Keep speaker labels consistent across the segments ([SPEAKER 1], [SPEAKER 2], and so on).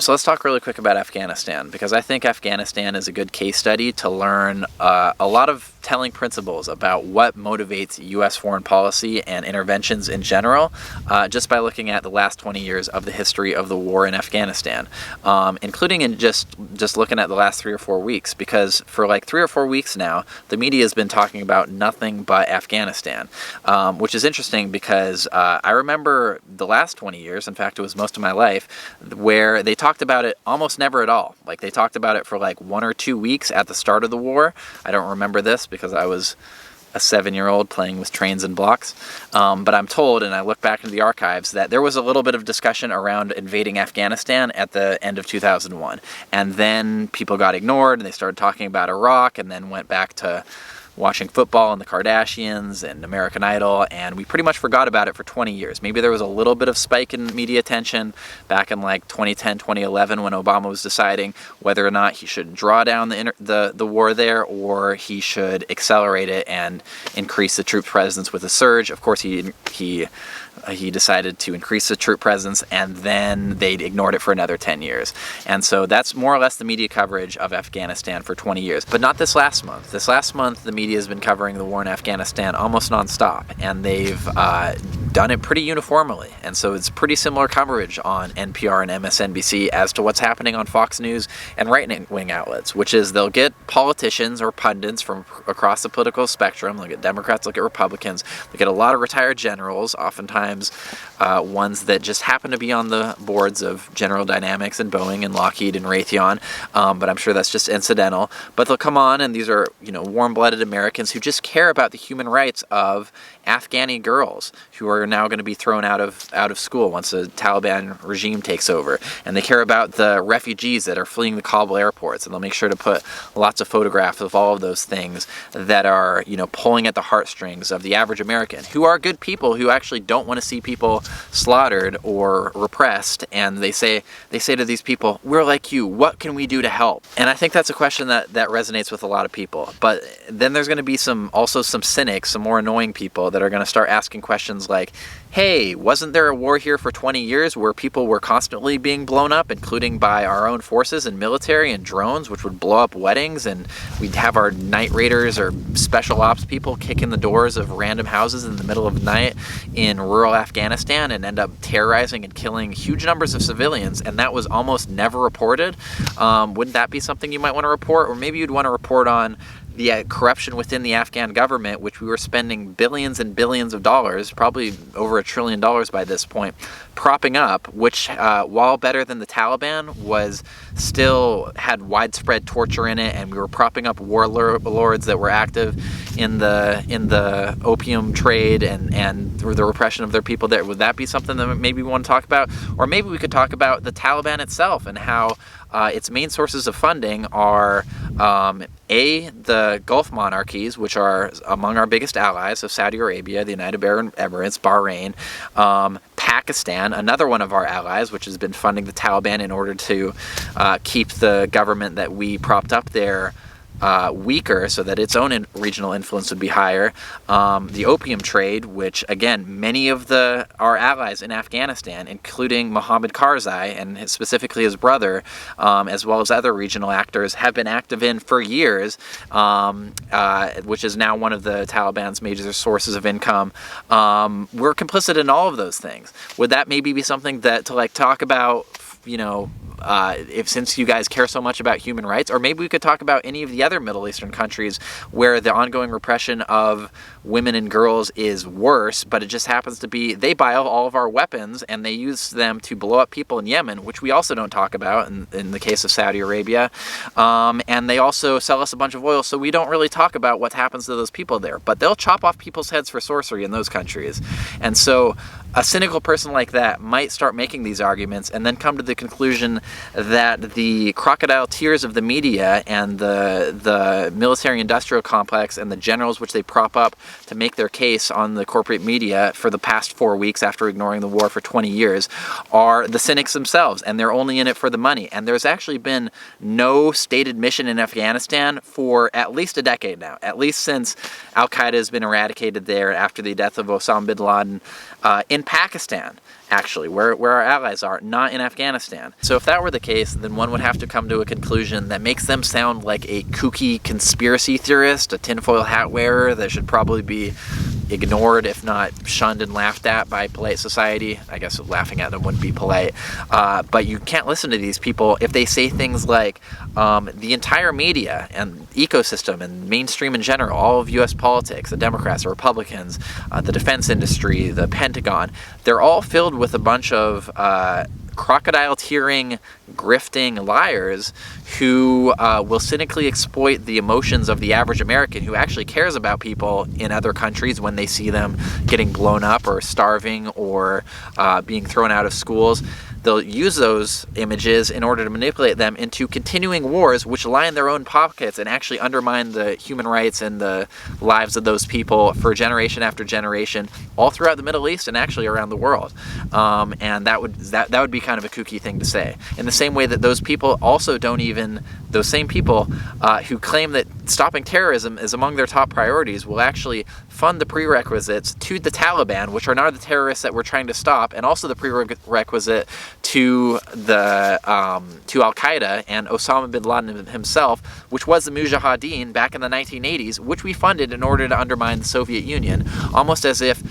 [SPEAKER 1] So let's talk really quick about Afghanistan, because I think Afghanistan is a good case study to learn a lot of telling principles about what motivates U.S. foreign policy and interventions in general, just by looking at the last 20 years of the history of the war in Afghanistan, including in just looking at the last 3 or 4 weeks, because for like 3 or 4 weeks now, the media has been talking about nothing but Afghanistan, which is interesting because I remember the last 20 years, in fact it was most of my life, where they talked about it almost never at all. Like they talked about it for like 1 or 2 weeks at the start of the war. I don't remember this because I was a 7-year-old playing with trains and blocks. But I'm told, and I look back into the archives, that there was a little bit of discussion around invading Afghanistan at the end of 2001. And then people got ignored and they started talking about Iraq and then went back to watching football and the Kardashians and American Idol, and we pretty much forgot about it for 20 years. Maybe there was a little bit of spike in media attention back in like 2010, 2011 when Obama was deciding whether or not he should draw down the war there or he should accelerate it and increase the troop presence with a surge. Of course, he decided to increase the troop presence, and then they ignored it for another 10 years. And so that's more or less the media coverage of Afghanistan for 20 years. But not this last month. This last month, the media has been covering the war in Afghanistan almost nonstop, and they've done it pretty uniformly. And so it's pretty similar coverage on NPR and MSNBC as to what's happening on Fox News and right-wing outlets, which is they'll get politicians or pundits from across the political spectrum. They'll get Democrats, they'll get Republicans, they'll get a lot of retired generals, oftentimes ones that just happen to be on the boards of General Dynamics and Boeing and Lockheed and Raytheon, but I'm sure that's just incidental. But they'll come on, and these are warm-blooded Americans who just care about the human rights of Afghani girls who are now going to be thrown out of school once the Taliban regime takes over, and they care about the refugees that are fleeing the Kabul airports, and they'll make sure to put lots of photographs of all of those things that are pulling at the heartstrings of the average American, who are good people who actually don't want to see people slaughtered or repressed, and they say to these people, we're like you, what can we do to help? And I think that's a question that resonates with a lot of people. But then there's going to be some cynics, some more annoying people that are going to start asking questions like, hey, wasn't there a war here for 20 years where people were constantly being blown up, including by our own forces and military and drones, which would blow up weddings, and we'd have our night raiders or special ops people kick in the doors of random houses in the middle of the night in rural Afghanistan and end up terrorizing and killing huge numbers of civilians, and that was almost never reported? Wouldn't that be something you might want to report? Or maybe you'd want to report on the corruption within the Afghan government, which we were spending billions and billions of dollars, probably over $1 trillion by this point, propping up, which, while better than the Taliban, was still had widespread torture in it, and we were propping up warlords that were active in the opium trade and through the repression of their people there. Would that be something that maybe we want to talk about? Or maybe we could talk about the Taliban itself and how its main sources of funding are the Gulf monarchies, which are among our biggest allies of Saudi Arabia, the United Arab Emirates, Bahrain, Pakistan, another one of our allies, which has been funding the Taliban in order to keep the government that we propped up there weaker so that its own regional influence would be higher. The opium trade, which again, many of our allies in Afghanistan, including Mohammed Karzai and specifically his brother, as well as other regional actors, have been active in for years, which is now one of the Taliban's major sources of income. We're complicit in all of those things. Would that maybe be something that to talk about, since you guys care so much about human rights? Or maybe we could talk about any of the other Middle Eastern countries where the ongoing repression of women and girls is worse, but it just happens to be they buy all of our weapons and they use them to blow up people in Yemen, which we also don't talk about in the case of Saudi Arabia. And they also sell us a bunch of oil, so we don't really talk about what happens to those people there. But they'll chop off people's heads for sorcery in those countries. And so a cynical person like that might start making these arguments and then come to the conclusion that the crocodile tears of the media and the military-industrial complex and the generals which they prop up to make their case on the corporate media for the past 4 weeks after ignoring the war for 20 years are the cynics themselves, and they're only in it for the money. And there's actually been no stated mission in Afghanistan for at least a decade now, at least since Al-Qaeda has been eradicated there after the death of Osama bin Laden. In in Pakistan, actually, where our allies are, not in Afghanistan. So if that were the case, then one would have to come to a conclusion that makes them sound like a kooky conspiracy theorist, a tinfoil hat wearer that should probably be ignored, if not shunned and laughed at by polite society. I guess laughing at them wouldn't be polite. But you can't listen to these people if they say things like the entire media and ecosystem and mainstream in general, all of U.S. politics, the Democrats, the Republicans, the defense industry, the Pentagon, they're all filled with a bunch of crocodile-tearing, grifting liars who will cynically exploit the emotions of the average American who actually cares about people in other countries when they see them getting blown up or starving or being thrown out of schools. They'll use those images in order to manipulate them into continuing wars which line their own pockets and actually undermine the human rights and the lives of those people for generation after generation, all throughout the Middle East and actually around the world. And that would be kind of a kooky thing to say. In the same way that those people also don't even, those same people who claim that stopping terrorism is among their top priorities will actually fund the prerequisites to the Taliban, which are now the terrorists that we're trying to stop, and also the prerequisite to the to Al-Qaeda and Osama bin Laden himself, which was the Mujahideen back in the 1980s, which we funded in order to undermine the Soviet Union, almost as if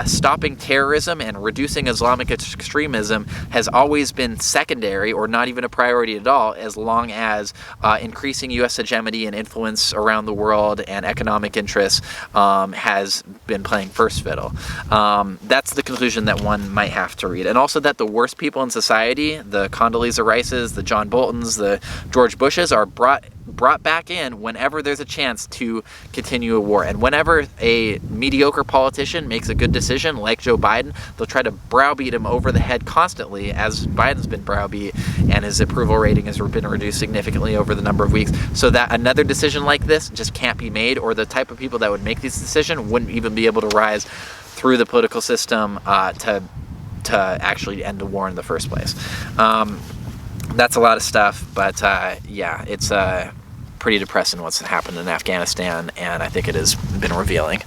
[SPEAKER 1] stopping terrorism and reducing Islamic extremism has always been secondary or not even a priority at all, as long as increasing U.S. hegemony and influence around the world and economic interests has been playing first fiddle. That's the conclusion that one might have to read. And also that the worst people in society, the Condoleezza Rices, the John Boltons, the George Bushes, are brought back in whenever there's a chance to continue a war. And whenever a mediocre politician makes a good decision, like Joe Biden, they'll try to browbeat him over the head constantly, as Biden's been browbeat, and his approval rating has been reduced significantly over the number of weeks, so that another decision like this just can't be made, or the type of people that would make this decision wouldn't even be able to rise through the political system to actually end the war in the first place. That's a lot of stuff, but yeah, it's pretty depressing what's happened in Afghanistan, and I think it has been revealing.